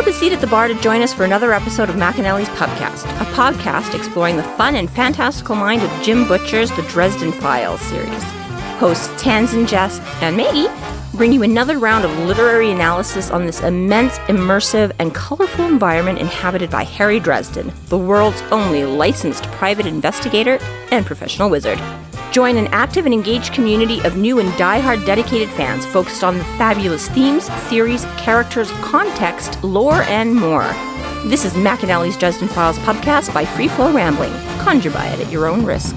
up a seat at the bar to join us for another episode of McAnally's Pubcast, a podcast exploring the fun and fantastical mind of Jim Butcher's The Dresden Files series. Hosts Tanzin, Jess, and Maggie bring you another round of literary analysis on this immense, immersive, and colorful environment inhabited by Harry Dresden, the world's only licensed private investigator and professional wizard. Join an active and engaged community of new and die-hard dedicated fans focused on the fabulous themes, theories, characters, context, lore, and more. This is McAnally's Dresden Files Pubcast by Free Flow Rambling. Conjure by it at your own risk.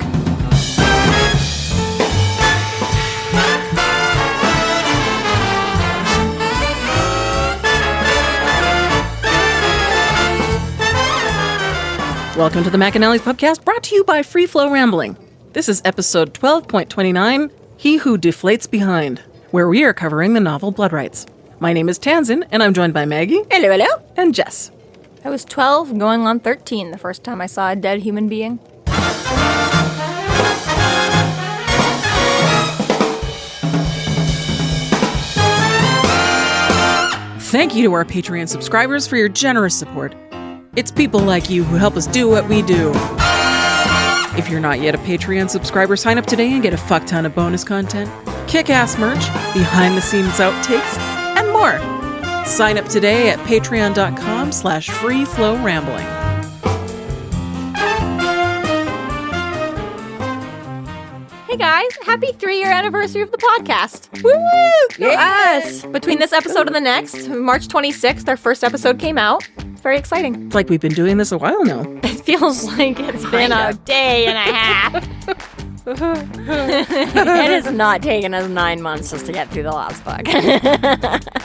Welcome to the McAnally's Pubcast, brought to you by Free Flow Rambling. This is episode 12.29, He Who Deflates Behind, where we are covering the novel Blood Rites. My name is Tanzin, and I'm joined by Maggie. Hello, hello. And Jess. I was 12, going on 13 the first time I saw a dead human being. Thank you to our Patreon subscribers for your generous support. It's people like you who help us do what we do. If you're not yet a Patreon subscriber, sign up today and get a fuck ton of bonus content, kick-ass merch, behind-the-scenes outtakes, and more. Sign up today at patreon.com/freeflowrambling. Hey guys, happy 3-year anniversary of the podcast. Woo! Yes! Between this episode and the next, March 26th, our first episode came out. It's very exciting. It's like we've been doing this a while now. It feels like it's been a day and a half. It has not taken us 9 months just to get through the last book.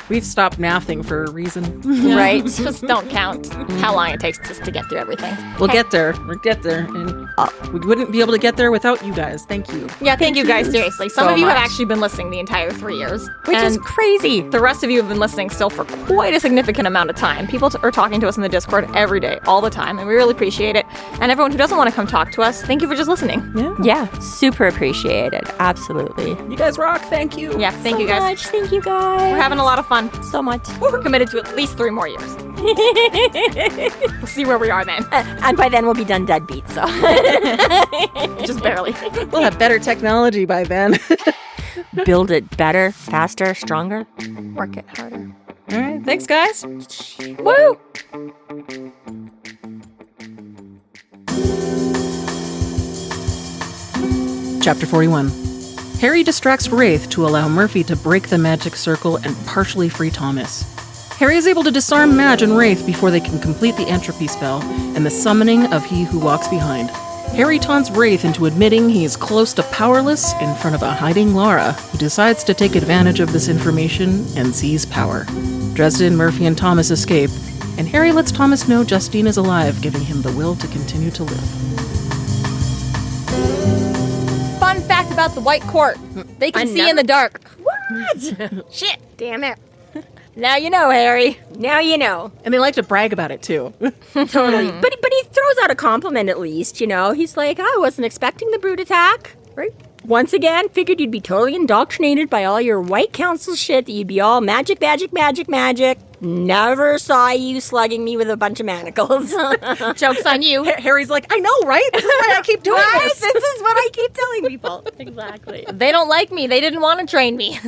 We've stopped mathing for a reason. Right? Just don't count how long it takes just to get through everything. We'll get there. We'll get there. And we wouldn't be able to get there without you guys. Thank you. Yeah, thank you guys, seriously. Some so of you have much. actually been listening the entire 3 years. Which is and crazy. the rest of you have been listening still for quite a significant amount of time. People are talking to us in the Discord every day, all the time, and we really appreciate it. And everyone who doesn't want to come talk to us, thank you for just listening. Yeah, super appreciated. Absolutely. You guys rock. Thank you. Yeah, thank you guys. Much. Thank you guys. We're having a lot of fun. So much. We're committed to at least 3 more years. We'll see where we are then. And by then we'll be done deadbeat, so. Just barely. We'll have better technology by then. Build it better, faster, stronger. Work it harder. All right. Thanks, guys. Woo! Chapter 41. Harry distracts Raith to allow Murphy to break the magic circle and partially free Thomas. Harry is able to disarm Madge and Raith before they can complete the Entropy spell and the summoning of He Who Walks Behind. Harry taunts Raith into admitting he is close to powerless in front of a hiding Lara, who decides to take advantage of this information and seize power. Dresden, Murphy, and Thomas escape, and Harry lets Thomas know Justine is alive, giving him the will to continue to live. Fun fact about the White Court. They can see in the dark. What? Shit, damn it. Now you know, Harry. Now you know. And they like to brag about it, too. Totally. But he throws out a compliment at least, you know. He's like, I wasn't expecting the brute attack. Right? Once again, figured you'd be totally indoctrinated by all your white council shit, that you'd be all magic, magic, magic, magic. Never saw you slugging me with a bunch of manacles. Joke's on you. Harry's like, I know, right? This is why I keep doing this. This is what I keep telling people. Exactly. They don't like me. They didn't want to train me.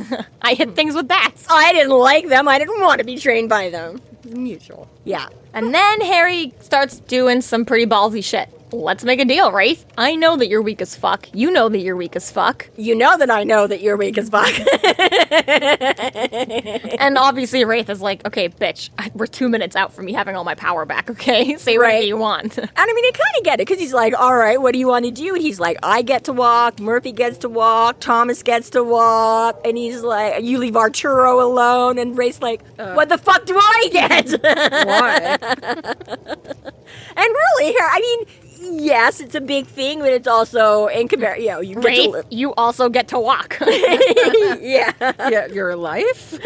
I hit things with bats. I didn't like them. I didn't want to be trained by them. Mutual. Yeah. And then Harry starts doing some pretty ballsy shit. Let's make a deal, Raith. I know that you're weak as fuck. You know that you're weak as fuck. You know that I know that you're weak as fuck. And obviously Raith is like, okay, bitch, we're 2 minutes out from me having all my power back, okay? Say whatever you want. And I mean, I kind of get it, because he's like, all right, what do you want to do? And he's like, I get to walk, Murphy gets to walk, Thomas gets to walk. And he's like, you leave Arturo alone. And Ray's like, what the fuck do I get? Why? And really, here, I mean, yes, it's a big thing, but it's also in comparison. You get to live. You also get to walk. Yeah, your life?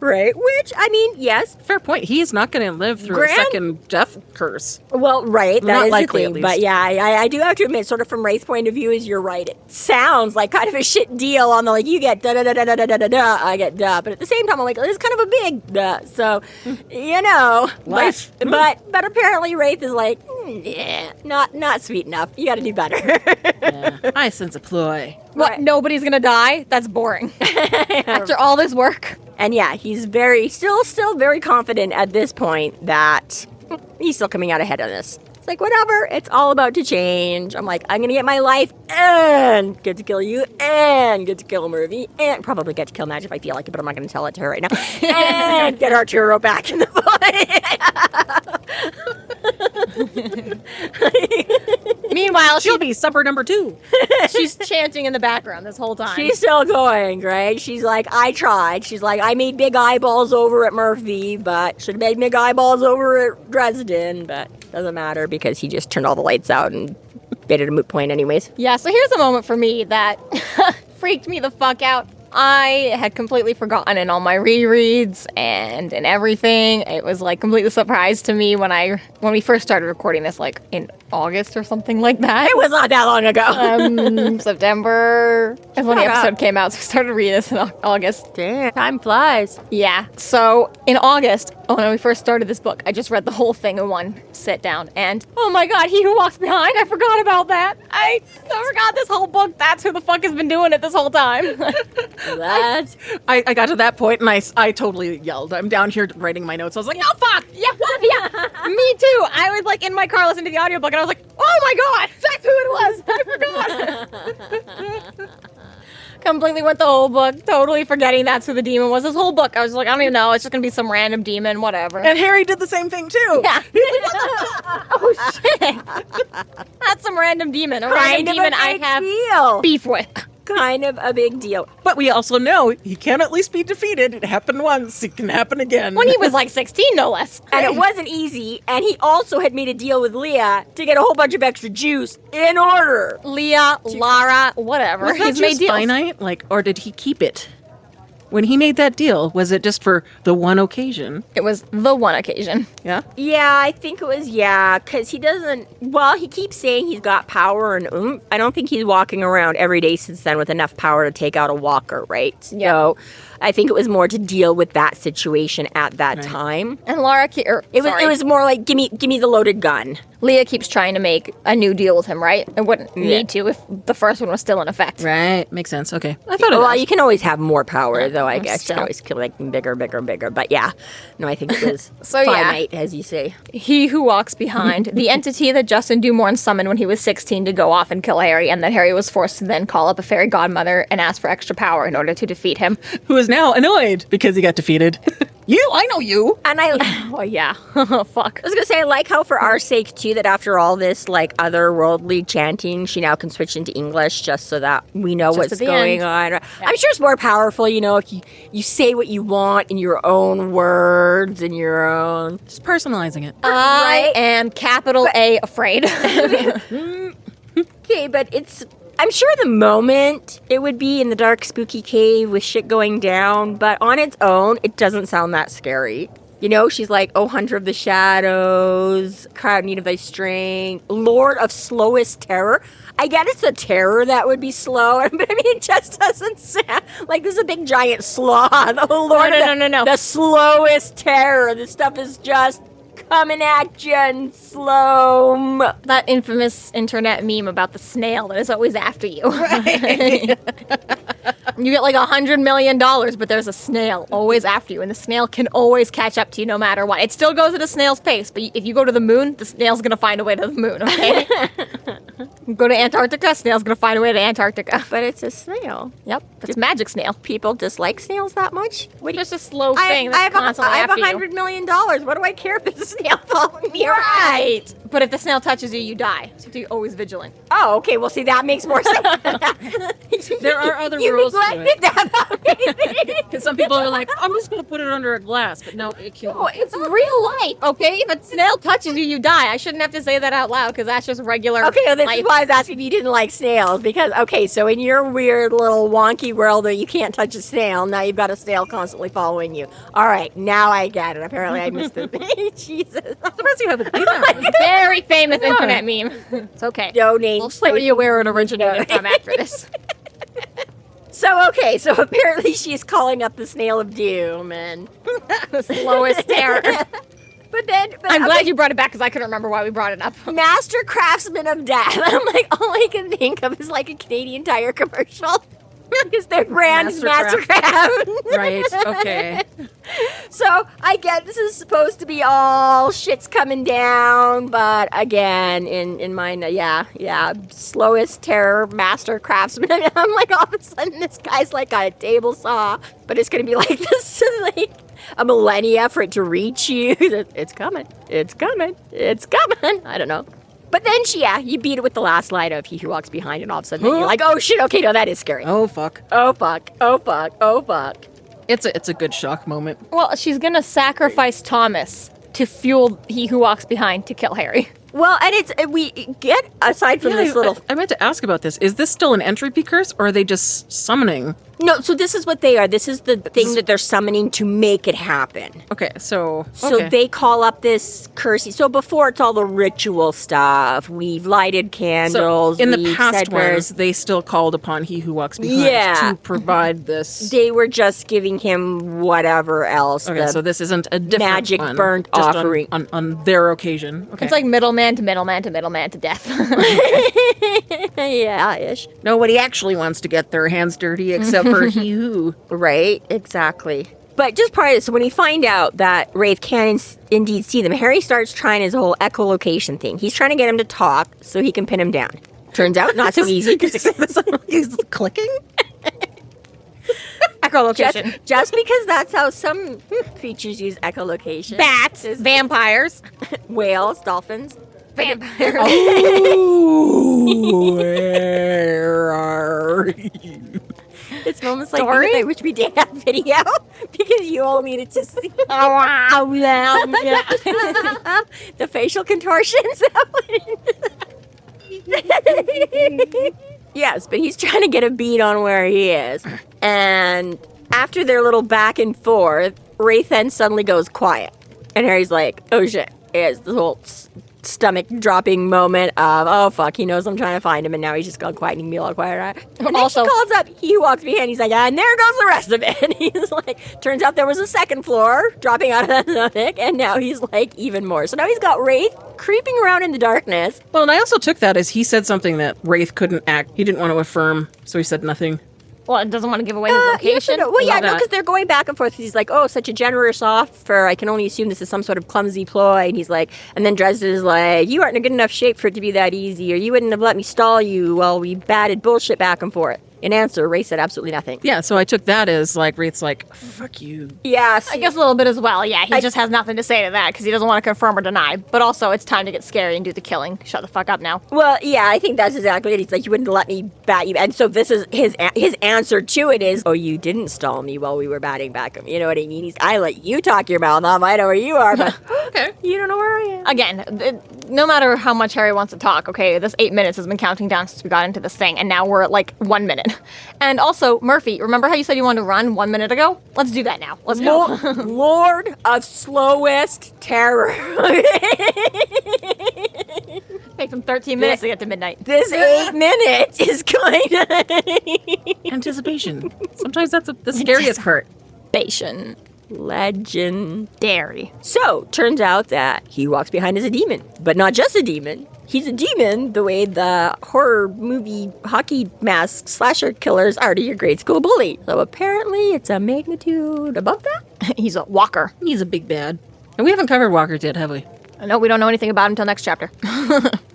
Right. Which, I mean, yes. Fair point. He is not going to live through a second death curse. Well, right. That Not is likely, the at thing. least. But yeah, I do have to admit, sort of from Raith's point of view, is you're right. It sounds like kind of a shit deal on the, like, you get da-da-da-da-da-da-da, I get duh. But at the same time, I'm like, it's kind of a big duh. So, Life. But apparently Raith is like, yeah, not sweet enough. You got to do better. Yeah. I sense a ploy. What? Right. Nobody's gonna die? That's boring. After all this work. And yeah, he's still very confident at this point that he's still coming out ahead on this. It's like, whatever, it's all about to change. I'm like, I'm gonna get my life and get to kill you and get to kill Murphy and probably get to kill Madge if I feel like it, but I'm not gonna tell it to her right now. And get Arturo back in the fight. Meanwhile, She'll be supper number 2. she's chanting in the background this whole time. She's still going, right? She's like, I tried. She's like, I made big eyeballs over at Murphy, but should have made big eyeballs over at Dresden, but doesn't matter because he just turned all the lights out and made it a moot point anyways. Yeah, so here's a moment for me that freaked me the fuck out. I had completely forgotten in all my rereads and everything. It was like completely surprised to me when we first started recording this, like in August or something like that. It was not that long ago. September is when the episode came out, so we started reading this in August. Damn, time flies. Yeah, so in August, when we first started this book, I just read the whole thing in one sit down, and oh my god, He Who Walks Behind, I forgot about that. I forgot this whole book, that's who the fuck has been doing it this whole time. That's I got to that point and I totally yelled. I'm down here writing my notes. I was like, no, fuck! Yeah, me too. I was like in my car listening to the audiobook, and I was like, oh my god, that's who it was. I forgot. Completely went the whole book, totally forgetting that's who the demon was. This whole book, I was like, I don't even know. It's just gonna be some random demon, whatever. And Harry did the same thing too. Yeah. Oh shit. That's some random demon. A random demon I have beef with. Kind of a big deal. But we also know he can at least be defeated. It happened once. It can happen again. When he was like 16, no less. And it wasn't easy, and he also had made a deal with Leah to get a whole bunch of extra juice in order. Leah, Lara, whatever. Was that He's made just deals. finite? Like, or did he keep it? When he made that deal, was it just for the one occasion? It was the one occasion. Yeah? Yeah, I think it was, because he doesn't, he keeps saying he's got power and oomph. I don't think he's walking around every day since then with enough power to take out a walker, right? Yeah. So I think it was more to deal with that situation at that time. And Lara, It was more like, give me the loaded gun. Leah keeps trying to make a new deal with him, right? It wouldn't need to if the first one was still in effect. Right. Makes sense. Okay. I thought it Well, was. you can always have more power, though, I guess. You still. can always kill, like, bigger. But yeah. No, I think it was So, yeah. finite, as you say. He Who Walks Behind, the entity that Justin Dumorn summoned when he was 16 to go off and kill Harry, and that Harry was forced to then call up a fairy godmother and ask for extra power in order to defeat him. Who is now annoyed because he got defeated. I know you. And Oh, yeah. Fuck. I was going to say, I like how for our sake, too, that after all this, like, otherworldly chanting, she now can switch into English just so that we know Just what's at the going end. on. I'm sure it's more powerful, if you say what you want in your own words and your own... Just personalizing it. I am capital A afraid. Okay, but it's... I'm sure the moment it would be in the dark, spooky cave with shit going down, but on its own, it doesn't sound that scary. She's like, oh, Hunter of the Shadows, crowd need of thy strength, Lord of slowest terror. I get it's the terror that would be slow, but I mean, it just doesn't sound like this is a big giant sloth. Oh, Lord, No. The slowest terror. This stuff is just coming at you and slow. That infamous internet meme about the snail that is always after you. Right. You get like $100 million, but there's a snail always after you, and the snail can always catch up to you no matter what. It still goes at a snail's pace, but if you go to the moon, the snail's going to find a way to the moon, okay? Go to Antarctica, snail's going to find a way to Antarctica. But it's a snail. Yep, it's magic snail. People dislike snails that much? It's just a slow thing that's constantly I have after you. $100 million. What do I care if there's a snail following me around. Right. But if the snail touches you, you die. So you have to be always vigilant. Oh, okay. Well, see, that makes more sense. There are other you rules to neglected that. Because some people are like, I'm just going to put it under a glass. But no, it can't. Oh, it's real life, okay? If a snail touches you, you die. I shouldn't have to say that out loud because that's just regular Okay, well, this life. is why I was asking if you didn't like snails. Because, okay, so in your weird little wonky world where you can't touch a snail, now you've got a snail constantly following you. All right, now I get it. Apparently I missed it. Jesus. I'm surprised you haven't played that one. Very famous internet meme. It's okay. No names. We'll show you where it originated from after this. So apparently she's calling up the snail of doom and The slowest terror. but I'm glad you brought it back because I couldn't remember why we brought it up. Master Craftsman of Death. I'm like, all I can think of is like a Canadian Tire commercial. Because their brand is Mastercraft. Right, okay. So I get this is supposed to be all shit's coming down, but again, in mine, slowest terror master craftsman. I'm like, all of a sudden, this guy's like got a table saw, but it's gonna be like this, like a millennia for it to reach you. It's coming. It's coming. It's coming. I don't know. But then you beat it with the last line of he who walks behind, and all of a sudden you're like, oh shit, okay, no, that is scary. Oh, fuck. Oh fuck. Oh fuck. Oh fuck. It's a good shock moment. Well, she's gonna sacrifice Thomas to fuel he who walks behind to kill Harry. Well, and we get, aside from this little... I meant to ask about this. Is this still an entropy curse, or are they just summoning? No, so this is what they are. This is the thing that they're summoning to make it happen. Okay, so They call up this curse. So before, it's all the ritual stuff. We've lighted candles. So in the we've past said prayers. ones, they still called upon he who walks behind to provide this. They were just giving him whatever else. Okay, so this isn't a different magic one, burnt just offering. on their occasion. Okay. It's like middleman to middleman to middleman to death. Yeah-ish. Nobody actually wants to get their hands dirty except for he who. Right, exactly. But just prior to this, so when we find out that Raith can indeed see them, Harry starts trying his whole echolocation thing. He's trying to get him to talk so he can pin him down. Turns out, not so easy. He's clicking? Echolocation. Just because that's how some creatures use echolocation. Bats, vampires, Whales, dolphins. vampires. Oh, where are you? It's moments like Dory? these, which we did have video because you all needed to see the facial contortions. Yes, but he's trying to get a beat on where he is. And after their little back and forth, Raith then suddenly goes quiet. And Harry's like, oh shit. It's the whole stomach dropping moment of, oh fuck, he knows I'm trying to find him, and now he's just gone quiet and he can be all quiet. And then Also- she calls up, he walks behind, he's like, and there goes the rest of it. And he's like, turns out there was a second floor dropping out of that stomach, and now he's like even more. So now he's got Raith creeping around in the darkness. Well, and I also took that as he said something that Raith couldn't act. He didn't want to affirm, so he said nothing. Well, it doesn't want to give away his Yes location. and no. Well, yeah, Love no, that. because they're going back and forth. He's like, oh, such a generous offer. I can only assume this is some sort of clumsy ploy. And he's like, and then Dresden is like, you aren't in a good enough shape for it to be that easy, or you wouldn't have let me stall you while we batted bullshit back and forth. In answer, Ray said absolutely nothing. Yeah, so I took that as like Raith's like, fuck you. Yes. I guess a little bit as well. Yeah, he just has nothing to say to that because he doesn't want to confirm or deny. But also, it's time to get scary and do the killing. Shut the fuck up now. Well, yeah, I think that's exactly it. He's like, you wouldn't let me bat you. And so this is his answer to it is, oh, you didn't stall me while we were batting back. You know what I mean? I let you talk your mouth off. I know where you are, but Okay. you don't know where I am. Again, no matter how much Harry wants to talk, okay, this 8 minutes has been counting down since we got into this thing, and now we're at like 1 minute. And also, Murphy, remember how you said you wanted to run 1 minute ago? Let's do that now. Let's go. Lord of slowest terror. Take them 13 minutes to get to midnight. This 8 minutes is kind of Anticipation. Sometimes that's the scariest part. Patient. legendary. So, turns out that he who walks behind is a demon, but not just a demon. He's a demon the way the horror movie hockey mask slasher killers are to your grade school bully. So apparently it's a magnitude above that. He's a walker. He's a big bad. And we haven't covered walkers yet, have we? I know we don't know anything about him until next chapter.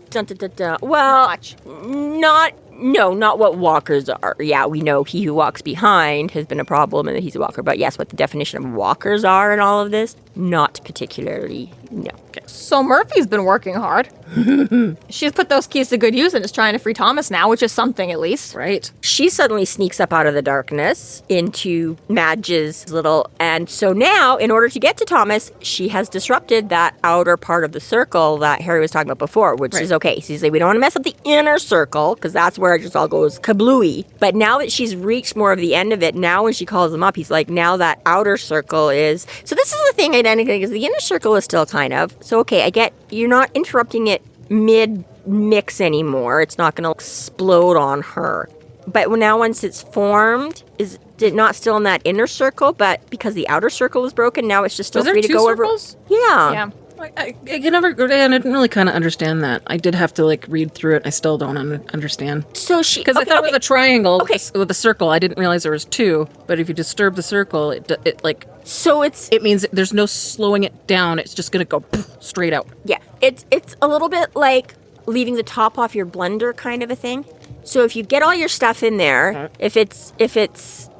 Dun, dun, dun, dun. Well, Watch. not No, not what walkers are. Yeah, we know he who walks behind has been a problem and that he's a walker. But yes, what the definition of walkers are in all of this, not particularly, no. Okay. So Murphy's been working hard. She's put those keys to good use and is trying to free Thomas now, which is something at least. Right. She suddenly sneaks up out of the darkness into Madge's little... And so now, in order to get to Thomas, she has disrupted that outer part of the circle that Harry was talking about before, which is okay. So he's like, we don't want to mess up the inner circle, because that's where it just all goes kablooey. But now that she's reached more of the end of it, now when she calls him up, he's like, now that outer circle is... So this is the thing I didn't think, is the inner circle is still kind of... So, okay, I get you're not interrupting it mid-mix anymore. It's not going to explode on her. But now once it's formed, is it not still in that inner circle? But because the outer circle is broken, now it's just still free to go circles? over. Yeah. Yeah. I can never go down. I didn't really kind of understand that. I did have to like read through it. I still don't understand. So she... Because I thought it was a triangle Okay. with a circle. I didn't realize there was two. But if you disturb the circle, it like... So It means there's no slowing it down. It's just going to go straight out. Yeah, it's a little bit like leaving the top off your blender kind of a thing. So if you get all your stuff in there, if it's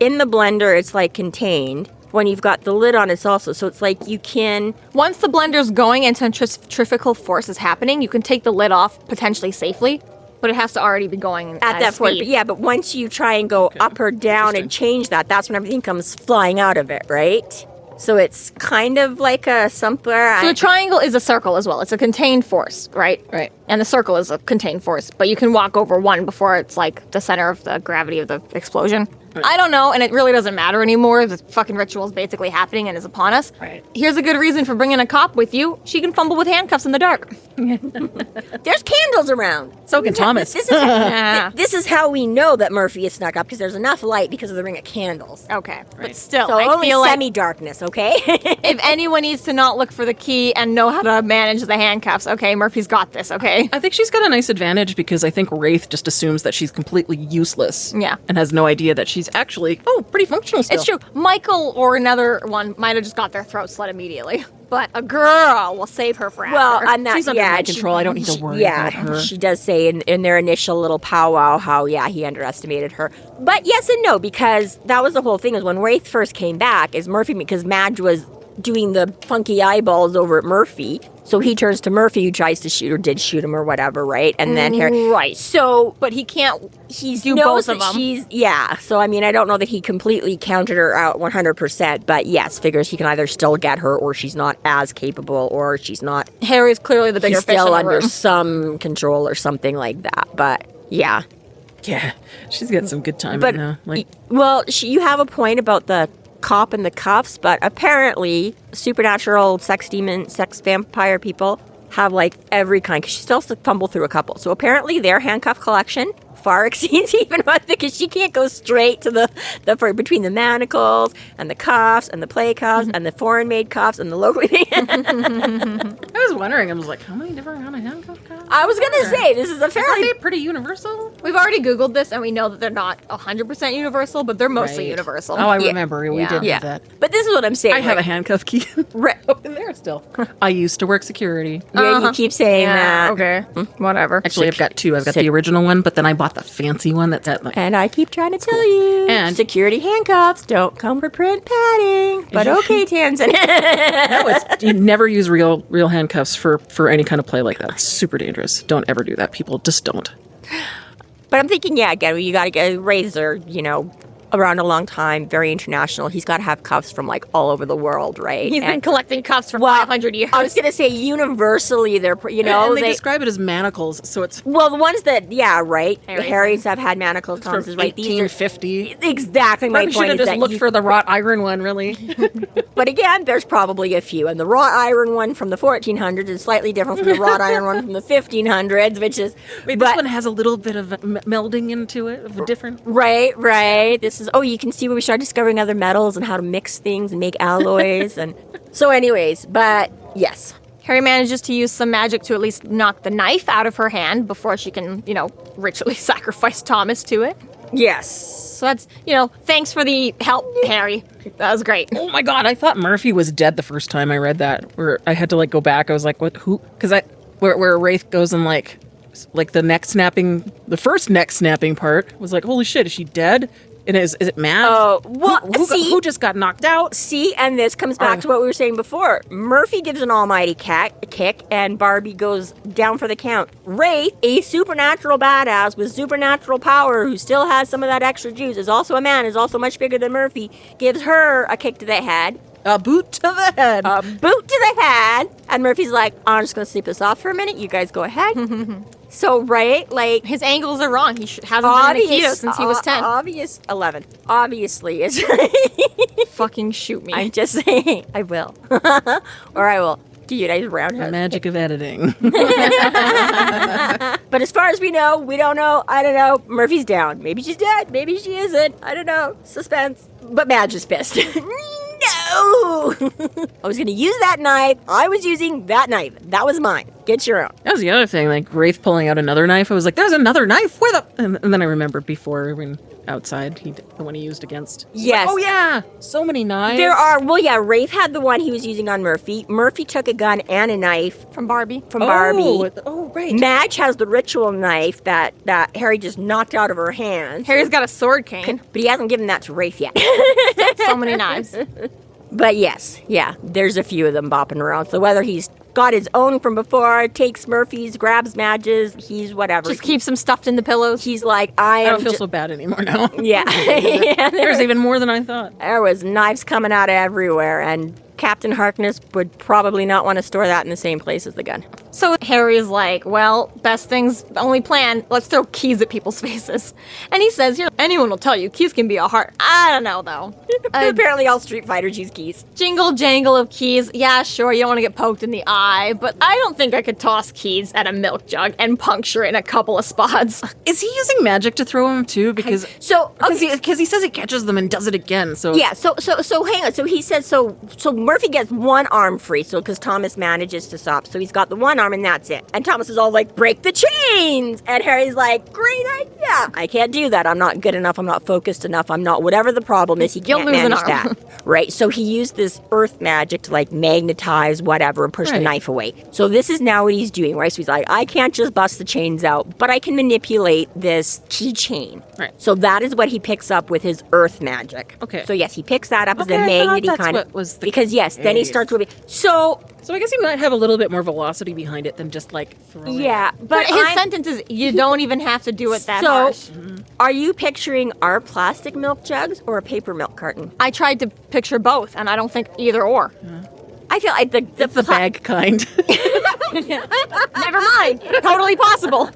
in the blender, it's like contained. When you've got the lid on, it's also, so it's like you can... Once the blender's going and centrifugal force is happening, you can take the lid off potentially safely, but it has to already be going at that point. But yeah, but once you try and go up or down and change that, that's when everything comes flying out of it, right? So it's kind of like a somewhere... So a triangle is a circle as well. It's a contained force, right? Right. And the circle is a contained force, but you can walk over one before it's like the center of the gravity of the explosion. Right. I don't know, and it really doesn't matter anymore. The fucking ritual is basically happening and is upon us. Right. Here's a good reason for bringing a cop with you. She can fumble with handcuffs in the dark. There's candles around. So can Thomas. This is how we know that Murphy is snuck up, because there's enough light because of the ring of candles. Okay, Right. but still, So I only feel like semi-darkness, okay? if anyone needs to not look for the key and know how to manage the handcuffs, okay, Murphy's got this, okay? I think she's got a nice advantage because I think Raith just assumes that she's completely useless. Yeah. And has no idea that she's actually, pretty functional still. It's true. Michael or another one might have just got their throat slit immediately. But a girl will save her for after. Well, I'm not... She's under my she- control. I don't need to worry about her. She does say in their initial little powwow how, he underestimated her. But yes and no, because that was the whole thing, is when Raith first came back, is Murphy, because Madge was doing the funky eyeballs over at Murphy. So he turns to Murphy, who tries to shoot or did shoot him or whatever, right? And then Harry... Right. So... But he can't do knows both of that them. she's... Yeah. So, I mean, I don't know that he completely counted her out 100%, but yes, figures he can either still get her, or she's not as capable, or she's not... Harry's clearly the bigger He's fish in still the under room. some control or something like that. But, yeah. Yeah. She's got some good time But, now. Like, you have a point about the cop and the cuffs, but apparently supernatural sex demon, sex vampire people have like every kind, because she still fumble through a couple. So apparently their handcuff collection far exceeds even what, because she can't go straight to the between the manacles and the cuffs and the play cuffs and the foreign made cuffs and the locally made. I was wondering, I was like, how many different kind of handcuff cuffs? I was gonna say this is a Are fairly they pretty universal? We've already Googled this, and we know that they're not 100% universal, but they're mostly Right. universal. Oh, I Yeah. remember. We did yeah. have that. But this is what I'm saying. I have a handcuff key. Right. Up in there still. I used to work security. Yeah, you keep saying that. Okay. Whatever. Actually, I've got two. I've got the original one, but then I bought the fancy one that's at like... And I keep trying to tell you, And- security handcuffs don't come with print padding. But okay, Tanzan. You never use real handcuffs for any kind of play like that. It's super dangerous. Don't ever do that. People just don't. But I'm thinking, again, you got to get a razor, around a long time, very international. He's got to have cuffs from like all over the world, right? He's been collecting cuffs for Well, 500 years. I was going to say universally, they're, and they describe it as manacles, so it's well, the ones that, right. The Harry's. Harry's have had manacles. from Thomas is right. These are 1850. exactly my Maybe point. should have is just that looked you- for the wrought iron one, really. But again, there's probably a few. And the wrought iron one from the 1400s is slightly different from the wrought iron one from the 1500s, which is... Wait, this one has a little bit of melding into it, of a different... Right. This is... you can see where we start discovering other metals and how to mix things and make alloys. And so anyways, but yes. Harry manages to use some magic to at least knock the knife out of her hand before she can, ritually sacrifice Thomas to it. Yes. So that's, thanks for the help, Harry. That was great. Oh my god, I thought Murphy was dead the first time I read that. Where I had to go back. I was like, what, who? Because where Raith goes and like the first neck snapping part was like, holy shit, is she dead? And is it Madge? Oh, well, who just got knocked out? See, and this comes back to what we were saying before. Murphy gives an almighty kick, and Barbie goes down for the count. Raith, a supernatural badass with supernatural power who still has some of that extra juice, is also a man, is also much bigger than Murphy, gives her a kick to the head. A boot to the head. A boot to the head. And Murphy's like, I'm just going to sleep this off for a minute. You guys go ahead. So, right, like... His angles are wrong. He hasn't been in a keto since he was 10. 11. Obviously, it's... Fucking shoot me. I'm just saying. I will. Or I will. Dude, I just roundhouse. The magic of editing. But as far as we know, we don't know. I don't know. Murphy's down. Maybe she's dead. Maybe she isn't. I don't know. Suspense. But Madge is pissed. No! I was going to use that knife. I was using that knife. That was mine. Get your own. That was the other thing, like Raith pulling out another knife. I was like, there's another knife? Where the... And then I remembered before, when outside, the one he used against. Yes. Like, oh, yeah. So many knives. There are... Well, yeah, Raith had the one he was using on Murphy. Murphy took a gun and a knife. From Barbie. Barbie. Oh, right. Madge has the ritual knife that Harry just knocked out of her hands. Harry's got a sword cane. But he hasn't given that to Raith yet. So many knives. But yes, yeah, there's a few of them bopping around. So whether he's got his own from before, takes Murphy's, grabs Madge's, he's whatever. Just keeps them stuffed in the pillows. He's like, I don't feel so bad anymore now. Yeah. Yeah, There's even more than I thought. there was knives coming out of everywhere, and Captain Harkness would probably not want to store that in the same place as the gun. So Harry's like, well, best things, only plan, let's throw keys at people's faces. And he says, here, anyone will tell you, keys can be a heart. I don't know, though. Apparently all Street Fighters use keys. Jingle jangle of keys. Yeah, sure, you don't want to get poked in the eye, but I don't think I could toss keys at a milk jug and puncture it in a couple of spots. Is he using magic to throw them too? Because he says he catches them and does it again. So yeah, so hang on. So he says so Murphy gets one arm free, so because Thomas manages to stop, so he's got the one arm and that's it. And Thomas is all like, break the chains! And Harry's like, great idea! I can't do that. I'm not good enough. I'm not focused enough. I'm not whatever the problem is. He can't manage that. Right? So he used this earth magic to like magnetize whatever and push the knife away. So this is now what he's doing, right? So he's like, I can't just bust the chains out, but I can manipulate this keychain. Right. So that is what he picks up with his earth magic. Okay. So yes, he picks that up as a I magnety thought that's kind what of... was the Because yes, then he starts with... So I guess he might have a little bit more velocity behind it than just like throwing yeah, it. But his sentence is, you don't even have to do it that harsh. Are you picturing our plastic milk jugs or a paper milk carton? I tried to picture both, and I don't think either or. I feel like the bag kind. Never mind. Totally possible.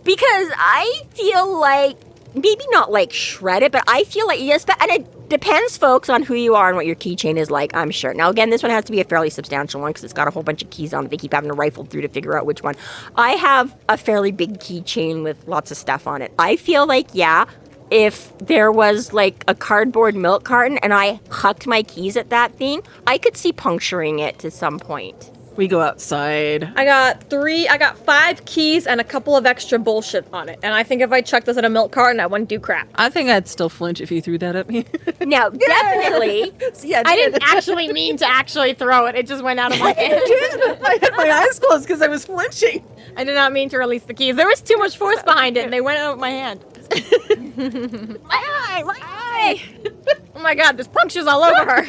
Because I feel like, maybe not like shred it, but I feel like, yes, and it depends, folks, on who you are and what your keychain is like, I'm sure. Now, again, this one has to be a fairly substantial one because it's got a whole bunch of keys on it. They keep having to rifle through to figure out which one. I have a fairly big keychain with lots of stuff on it. I feel like, yeah, if there was like a cardboard milk carton and I hucked my keys at that thing, I could see puncturing it to some point. We go outside. I got 5 keys and a couple of extra bullshit on it. And I think if I chucked this at a milk carton, I wouldn't do crap. I think I'd still flinch if you threw that at me. Now, definitely. See, I didn't actually mean to actually throw it. It just went out of my hand. I had my eyes closed because I was flinching. I did not mean to release the keys. There was too much force behind it, and they went out of my hand. My eye! Oh my god, there's punctures all over her.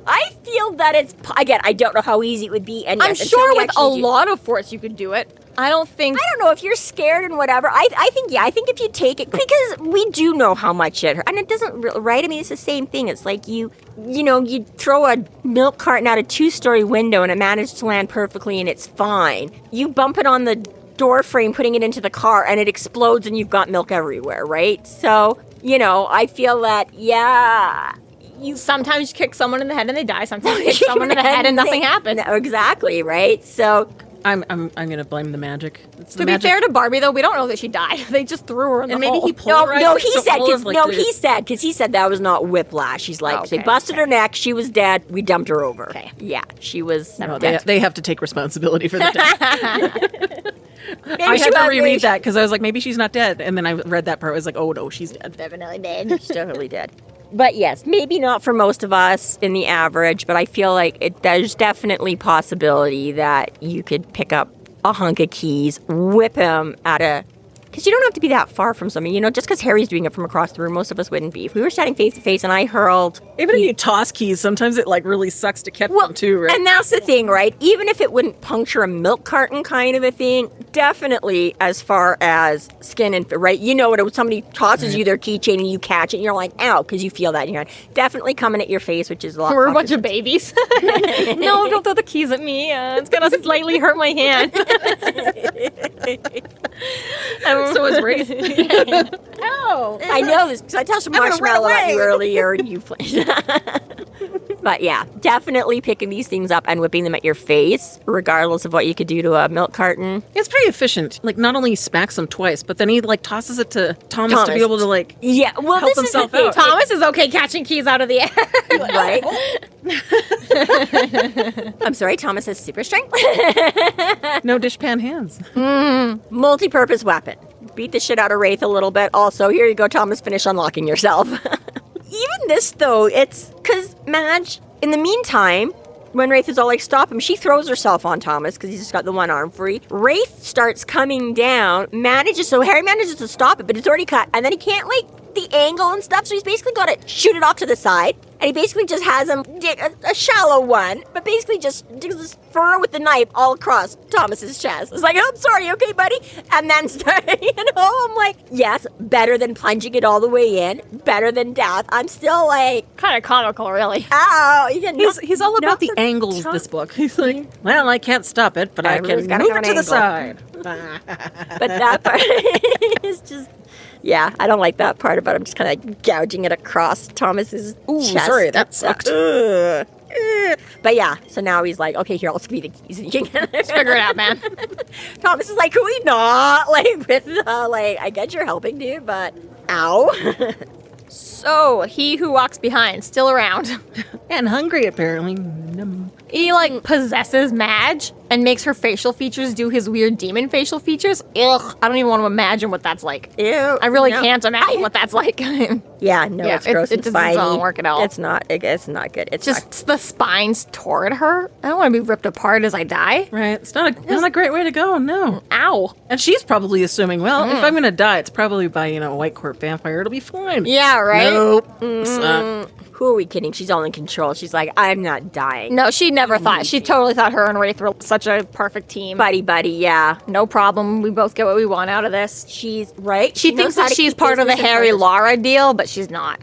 I feel that it's, again, I don't know how easy it would be. And I'm yes, sure with a lot of force you could do it. I don't know if you're scared and whatever. I think if you take it, because we do know how much it hurt. And it doesn't, right? I mean, it's the same thing. It's like you throw a milk carton out a 2-story window and it managed to land perfectly and it's fine. You bump it on the door frame, putting it into the car, and it explodes and you've got milk everywhere, right? So, I feel that, yeah... Sometimes you kick someone in the head and they die. Sometimes you kick someone in the head and nothing happens. Exactly, right? So I'm gonna blame the magic. To be fair to Barbie, though, we don't know that she died. They just threw her in the hole. Maybe he polarized. He said that was not whiplash. He's like, they busted her neck. She was dead. We dumped her over. Okay. Yeah, she was. No, they have to take responsibility for the death. I had to reread that because I was like, maybe she's not dead, and then I read that part. I was like, oh no, she's dead. Definitely dead. She's totally dead. But yes, maybe not for most of us in the average, but I feel like there's definitely possibility that you could pick up a hunk of keys, whip him at a... Because you don't have to be that far from somebody. You know, just because Harry's doing it from across the room, most of us wouldn't be. If we were standing face to face and I hurled... Even if you toss keys, sometimes it, like, really sucks to catch them, too, right? And that's the thing, right? Even if it wouldn't puncture a milk carton kind of a thing, definitely as far as skin and... Right? You know what? Somebody tosses you their keychain and you catch it and you're like, ow, because you feel that in your hand. Definitely coming at your face, which is a lot... We're a bunch of babies. No, don't throw the keys at me. It's going to slightly hurt my hand. So is Raith. Oh. I know this because I tossed a marshmallow at you earlier and you flinched. But yeah, definitely picking these things up and whipping them at your face, regardless of what you could do to a milk carton. It's pretty efficient. Like, not only he smacks them twice, but then he, like, tosses it to Thomas to be able to, like, well, help this himself is out. Thomas is okay catching keys out of the air. Right? I'm sorry, Thomas has super strength. No dishpan hands. Multi-purpose weapon. Beat the shit out of Raith a little bit. Also, here you go, Thomas, finish unlocking yourself. Even this, though, it's because Madge, in the meantime, when Raith is all like, stop him, she throws herself on Thomas because he's just got the one arm free. Raith starts coming down, Harry manages to stop it, but it's already cut, and then he can't, like, the angle and stuff, so he's basically got to shoot it off to the side, and he basically just has him dig a shallow one, but basically just digs this furrow with the knife all across Thomas's chest. It's like, oh, I'm sorry, okay, buddy? And then, I'm like, yes, better than plunging it all the way in, better than death. I'm still like... Kind of comical, really. Ow! He's all about the angles, this book. He's like, well, I can't stop it, but I can move it to the side. But that part is just... Yeah, I don't like that part about him just kind of gouging it across Thomas's chest. Sorry, that sucked. But yeah, so now he's like, okay, here, I'll give you the keys. And you can Figure it out, man. Thomas is like, can we not? Like, with I get you're helping, dude, but ow. So, he who walks behind, still around. And hungry, apparently. He, like, possesses Madge and makes her facial features do his weird demon facial features. Ugh, I don't even want to imagine what that's like. Ew. I really can't imagine what that's like. Yeah, no, it's gross and spiny. It doesn't work at all. It's not good. It's just the spines toward her. I don't want to be ripped apart as I die. Right. It's not a great way to go, no. Ow. And she's probably assuming, well, if I'm going to die, it's probably by, a White Court vampire. It'll be fine. Yeah, right? Nope. Who are we kidding? She's all in control. She's like, I'm not dying. No, she never thought. She totally thought her and Raith were such a perfect team. Buddy, yeah. No problem. We both get what we want out of this. She's right. She thinks that she's part of the Harry-Lara deal, but she's not.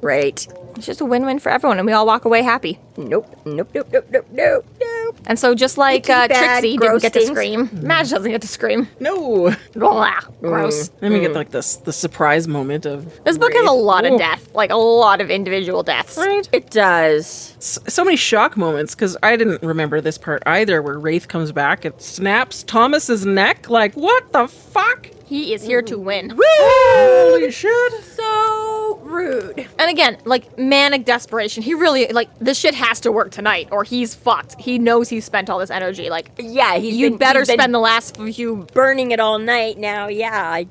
Right. It's just a win-win for everyone, and we all walk away happy. Nope. And so just like Trixie didn't get to things. scream, Madge doesn't get to scream. No. Blah, gross. Then we get like the surprise moment of This book has a lot of death, like a lot of individual deaths. Right. It does. So many shock moments, because I didn't remember this part either, where Raith comes back and snaps Thomas's neck. Like, what the fuck? He is here to win. Holy shit. So rude. And again, like, manic desperation. He really, like, this shit has to work tonight, or he's fucked. He knows he's spent all this energy. Like, yeah, you better spend the last few... burning it all night now. Yeah,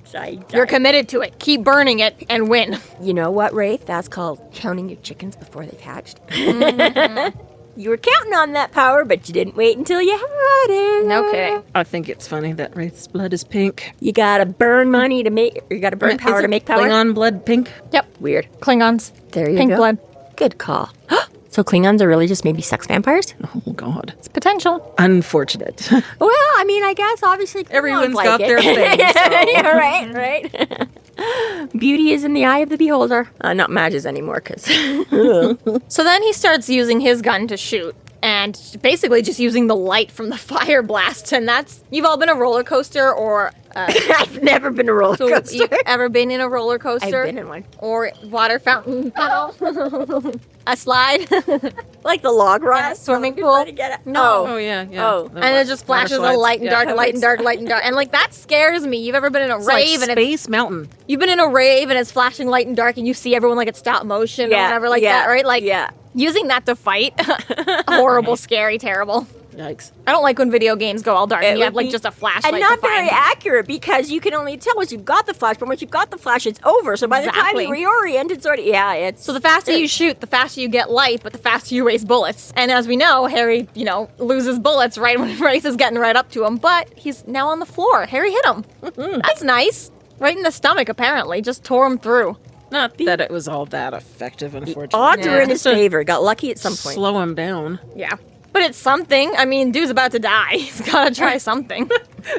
You're committed to it. Keep burning it and win. You know what, Raith? That's called counting your chickens before they've hatched. Mm-hmm. You were counting on that power, but you didn't wait until you had it. No kidding. I think it's funny that Wraith's blood is pink. You gotta burn money to make... You gotta burn power to make power. Klingon blood pink? Yep. Weird. Klingons. There you Pink go. blood. Good call. So Klingons are really just maybe sex vampires? Oh, God. It's potential. Unfortunate. Well, I mean, I guess obviously Klingons Everyone's like got it. their thing. So. Yeah, right. Beauty is in the eye of the beholder. Not Madge's anymore, because... So then he starts using his gun to shoot. And basically just using the light from the fire blast. And that's... You've all been a roller coaster or... I've never been a roller coaster. You've ever been in a roller coaster? I've been in one. Or water fountain tunnel? A slide? Like the log ride? Swimming pool? No. Oh, yeah. Oh. The And it just flashes a light and dark and light and dark and light and dark. And like that scares me. You've ever been in a It's rave like and Space Mountain. you've been in a rave and it's flashing light and dark and you see everyone like it's stop motion or whatever like that, right? Like using that to fight. Horrible, scary, terrible. Yikes. I don't like when video games go all dark and you have, like, just a flashlight. And not to find. very accurate, because you can only tell once you've got the flash, but once you've got the flash, it's over. So by the time Exactly. you reorient, it's already, it's... So the faster you shoot, the faster you get light, but the faster you waste bullets. And as we know, Harry, loses bullets right when Raith is getting right up to him, but he's now on the floor. Harry hit him. That's nice. Right in the stomach, apparently. Just tore him through. Not that it was all that effective, unfortunately. Odds are in his Just to favor. Got lucky at some point. slow him down. Yeah. But it's something. I mean, dude's about to die. He's got to try something.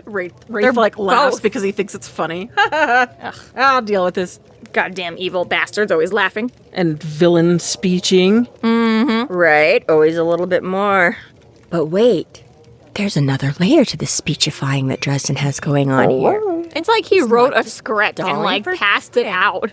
Raith They're like laughs both. because he thinks it's funny. I'll deal with this. Goddamn evil bastards always laughing. And villain speeching. Right, always a little bit more. But wait, there's another layer to the speechifying that Dresden has going on here. It's like he wrote a script and, darling like, for- passed it out.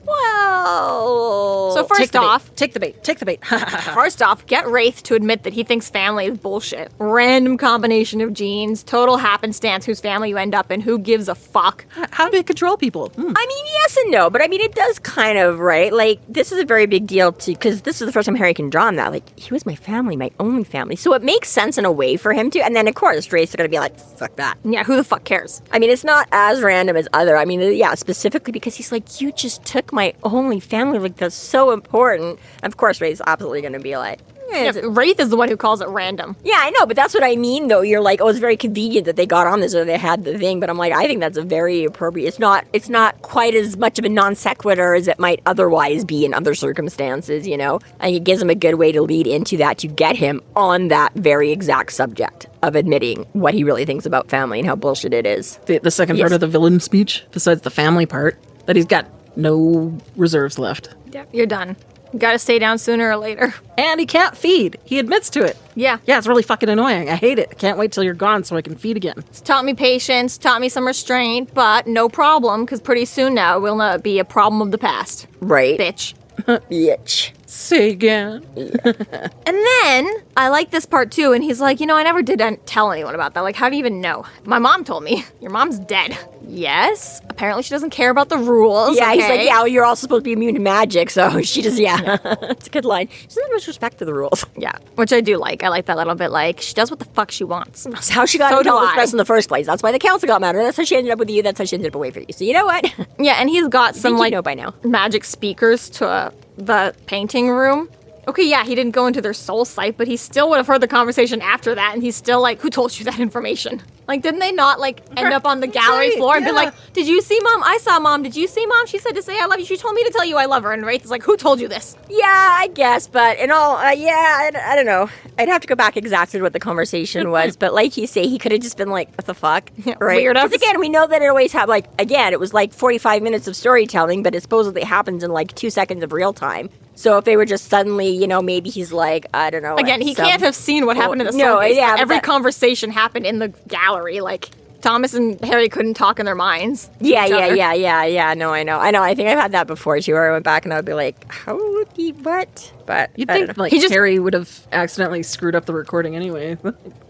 Well... So first off, Take the bait. Take the bait. First off, get Raith to admit that he thinks family is bullshit. Random combination of genes, total happenstance whose family you end up in, who gives a fuck? How do they control people? I mean, yes and no, but I mean, it does kind of, right? Like, this is a very big deal, too, because this is the first time Harry can draw on that. Like, he was my family, my only family. So it makes sense in a way for him to. And then, of course, Raith's going to be like, fuck that. Yeah, who the fuck cares? I mean, it's not as random as other. I mean, yeah, specifically because he's like, you just took my only family. Like, that's so important. And of course, Raith's absolutely going to be like, Yeah, Raith is the one who calls it random. yeah, I know, but that's what I mean, though. You're like, oh, it's very convenient that they got on this or they had the thing. But I'm like, I think that's a very appropriate. It's not quite as much of a non sequitur as it might otherwise be in other circumstances, And it gives him a good way to lead into that to get him on that very exact subject of admitting what he really thinks about family and how bullshit it is. The second part Yes. of the villain speech, besides the family part, that he's got no reserves left. Yeah, you're done. You gotta stay down sooner or later. And he can't feed. He admits to it. Yeah. Yeah, it's really fucking annoying. I hate it. I can't wait till you're gone so I can feed again. It's taught me patience, taught me some restraint, but no problem, because pretty soon now it will not be a problem of the past. Right? Bitch. Bitch. Say again. And then, I like this part too, and he's like, I never did tell anyone about that. Like, how do you even know? My mom told me. Your mom's dead. Yes. Apparently she doesn't care about the rules. Yeah, he's like, okay? yeah, well, you're all supposed to be immune to magic, so she just, yeah. It's a good line. She doesn't have much respect for the rules. Yeah, which I do like. I like that little bit, like, she does what the fuck she wants. That's how she got So into do all this I. mess in the first place. That's why the council got mad. And that's how she ended up with you. That's how she ended up away from you. So you know what? Yeah, and he's got some, you like, know by now. magic speakers to the painting room. Okay, yeah, he didn't go into their soul site, but he still would have heard the conversation after that, and he's still like, who told you that information? Like, didn't they not, like, end up on the gallery Right, floor and be yeah. like, did you see Mom? I saw Mom. Did you see Mom? She said to say I love you. She told me to tell you I love her. And Raith is like, who told you this? Yeah, I guess. But in all, I don't know. I'd have to go back exactly to what the conversation was. But like you say, he could have just been like, what the fuck? Right? weirdos. Because again, we know that it always had, like, again, it was like 45 minutes of storytelling, but it supposedly happens in like 2 seconds of real time. So if they were just suddenly, maybe he's like, I don't know. Again, he can't have seen what happened in the No, circus, yeah, but but every that- conversation happened in the gallery. Like, Thomas and Harry couldn't talk in their minds. to each other. Yeah. No, I know. I think I've had that before too, where I went back and I would be like, how would he, what? But You'd I don't think know. like He just- Harry would have accidentally screwed up the recording anyway.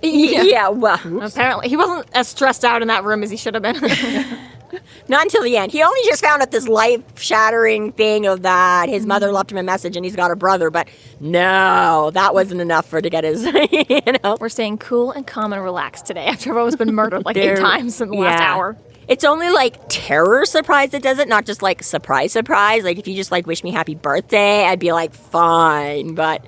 Yeah, well, Apparently, he wasn't as stressed out in that room as he should have been. not until the end. He only just found out this life-shattering thing of that his mother left him a message and he's got a brother, but no, that wasn't enough for to get his, We're staying cool and calm and relaxed today after everyone's been murdered like 8 There- times in the last yeah. hour. It's only like terror surprise that does it, not just like surprise. Like if you just like wish me happy birthday, I'd be like fine, but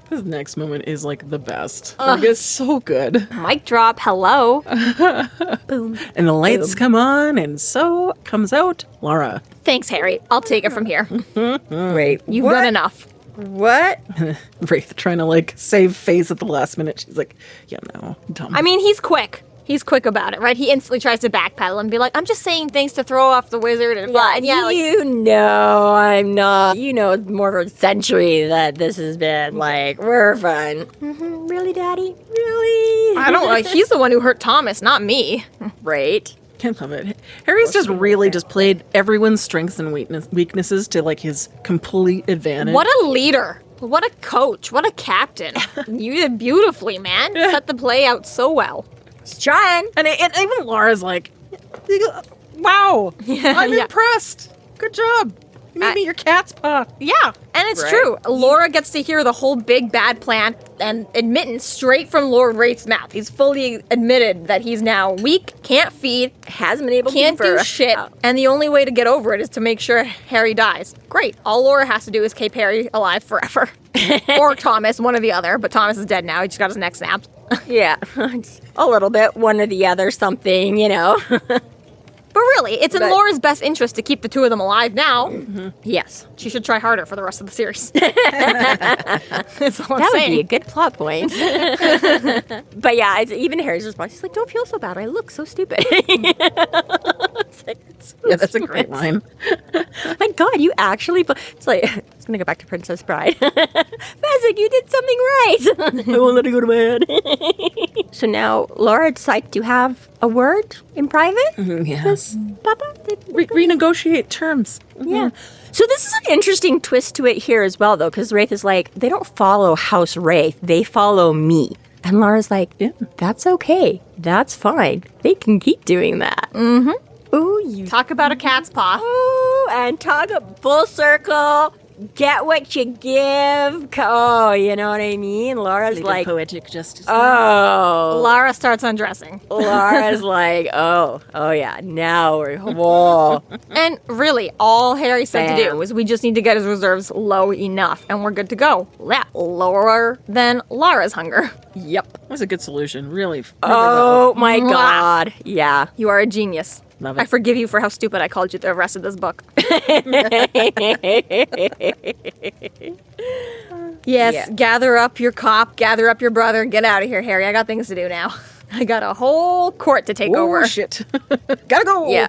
His next moment is like the best. Like, it's so good. Mic drop, hello. boom. And the lights come on, and so comes out Lara. Thanks, Harry. I'll take it from here. Wait, You've what? done enough. What? Wraith trying to like save face at the last minute. She's like, yeah, no, dumb. I mean, he's quick. He's quick about it, right? He instantly tries to backpedal and be like, I'm just saying things to throw off the wizard and blah. And yeah, like, you know I'm not. You know, it's more of a century that this has been like, we're fine. Really, Daddy? Really? I don't like, he's the one who hurt Thomas, not me. Right. Can't love it. Harry's just really just played everyone's strengths and weaknesses to like his complete advantage. What a leader. What a coach. What a captain. You did beautifully, man. Set the play out so well. He's trying. And even Lara's like, wow, I'm yeah. impressed. Good job. You made me your cat's paw. Yeah, And it's Right. true. Laura gets to hear the whole big bad plan and admittance straight from Lord Wraith's mouth. He's fully admitted that he's now weak, can't feed, Hasn't been able can't to do shit, and the only way to get over it is to make sure Harry dies. Great. All Laura has to do is keep Harry alive forever. Or Thomas, one or the other, but Thomas is dead now. He just got his neck snapped. Yeah, a little bit, one or the other, something, you know. But really, it's in But- Laura's best interest to keep the two of them alive now. Yes. She should try harder for the rest of the series. That's all I'm That would saying. be a good plot point. But yeah, even Harry's response, he's like, don't feel so bad. I look so stupid. It's like, it's so Yeah, that's a stupid. great line. My God, you actually... It's like, it's going to go back to Princess Bride. Fezzik, you did something right. I won't let it go to my head. So now Laura decides to have a word in private. Yeah. Papa? Renegotiate terms. Yeah. So this is an interesting twist to it here as well, though, because Raith is like, they don't follow House Raith. They follow me. And Lara's like, Yeah. that's okay. That's fine. They can keep doing that. Mm-hmm. Ooh, you... Talk about a cat's paw. Ooh, and talk a full circle. Get what you give. Oh, you know what I mean? Laura's like, poetic justice. oh. Lara starts undressing. Laura's like, oh yeah, now we're, whoa. And really, all Harry said to Bam. do was we just need to get his reserves low enough, and we're good to go. That lower than Lara's hunger. Yep. That's a good solution. Really. Oh my Mwah. God. Yeah. You are a genius. Love it. I forgive you for how stupid I called you the rest of this book. Yes, Yeah. gather up your cop, gather up your brother, and get out of here, Harry. I got things to do now. I got a whole court to take Oh, over. shit. Gotta go. Yeah.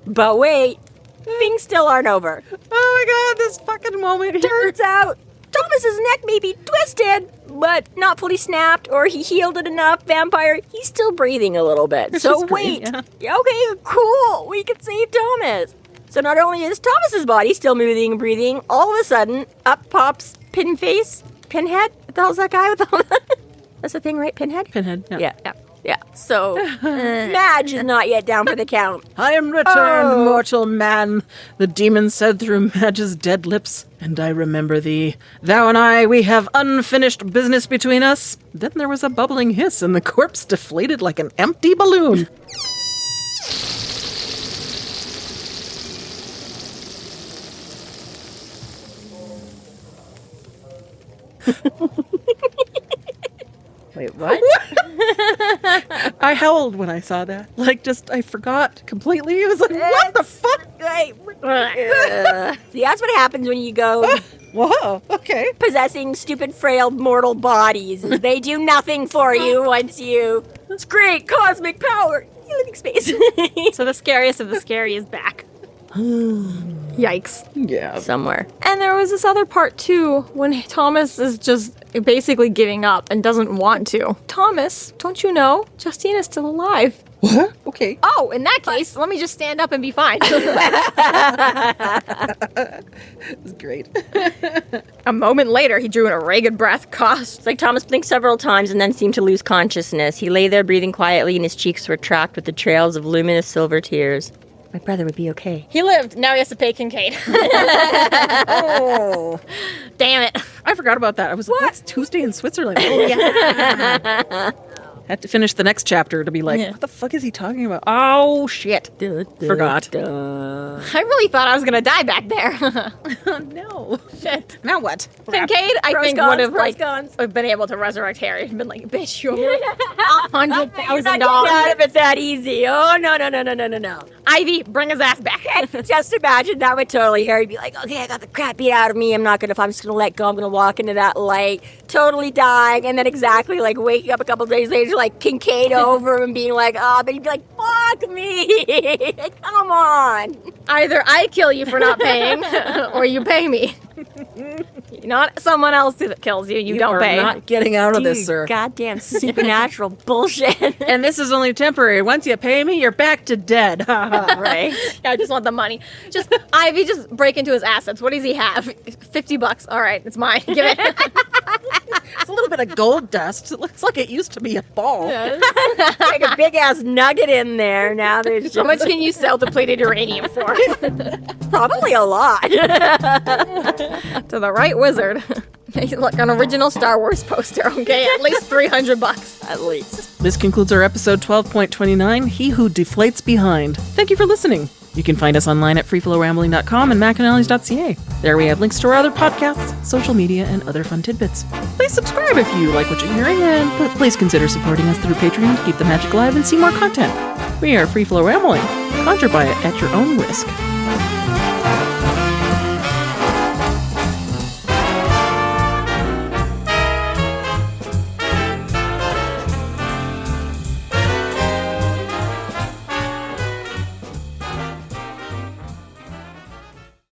But wait, things still aren't over. Oh my God, this fucking moment here. Turns out Thomas's neck may be twisted, but not fully snapped, or he healed it enough. Vampire, he's still breathing a little bit. Which So is great, wait. yeah. Okay, cool. We can save Thomas. So not only is Thomas's body still moving and breathing, all of a sudden, up pops Pinhead? What the hell's that guy with all that? That's the thing, right? Pinhead? Pinhead. Yeah. So Madge is not yet down for the count. I am returned, Oh. mortal man, the demon said through Madge's dead lips, and I remember thee. Thou and I, we have unfinished business between us. Then there was a bubbling hiss, and the corpse deflated like an empty balloon. Wait, what? I howled when I saw that. I forgot completely. It was like, what the fuck? See, that's what happens when you go Whoa, okay. possessing stupid, frail, mortal bodies. Is they do nothing for you once you... It's great cosmic power. Living space. So the scariest of the scary is back. Yikes. Yeah. Somewhere. And there was this other part too, when Thomas is just basically giving up and doesn't want to. Thomas, don't you know? Justine is still alive. What? Okay. Oh, in that case, let me just stand up and be fine. It's great. A moment later, he drew in a ragged breath, coughed. It's like Thomas blinked several times and then seemed to lose consciousness. He lay there breathing quietly and his cheeks were tracked with the trails of luminous silver tears. My brother would be okay. He lived. Now he has to pay Kincaid. Oh. Damn it. I forgot about that. I was like, what's Tuesday in Switzerland? Oh, yeah. Had to finish the next chapter to be like, Yeah. what the fuck is he talking about? Oh, shit. Forgot. I really thought I was going to die back there. Oh, no. Shit. Now what? Kincaid, I Pros, think, cons, would have pros, cons. been able to resurrect Harry and been like, bitch, you're You're not $100,000. getting out of it that easy. Oh, no. Ivy, bring his ass back. Just imagine that would totally Harry be like, okay, I got the crap beat out of me. I'm just gonna let go. I'm gonna walk into that light, totally dying, and then exactly like waking up a couple days later, like Kincaid over him and being like, but he'd be like, fuck me. Come on. Either I kill you for not paying, or you pay me. Not someone else that kills you. You don't are pay. not getting out of this, Dude, sir. goddamn supernatural bullshit. And this is only temporary. Once you pay me, you're back to dead. Right? Yeah, I just want the money. Just Ivy, just break into his assets. What does he have? $50. All right, it's mine. Give it. It's a little bit of gold dust. It looks like it used to be a ball. Like a big ass nugget in there. Now there's just How much can you sell depleted uranium for? probably a lot. To the right wizard. Like an original Star Wars poster, okay? At least $300. At least. This concludes our episode 12.29, He Who Deflates Behind. Thank you for listening. You can find us online at freeflowrambling.com and McAnallys.ca. There we have links to our other podcasts, social media, and other fun tidbits. Please subscribe if you like what you're hearing, and please consider supporting us through Patreon to keep the magic alive and see more content. We are Free Flow Rambling. Conjure by it at your own risk.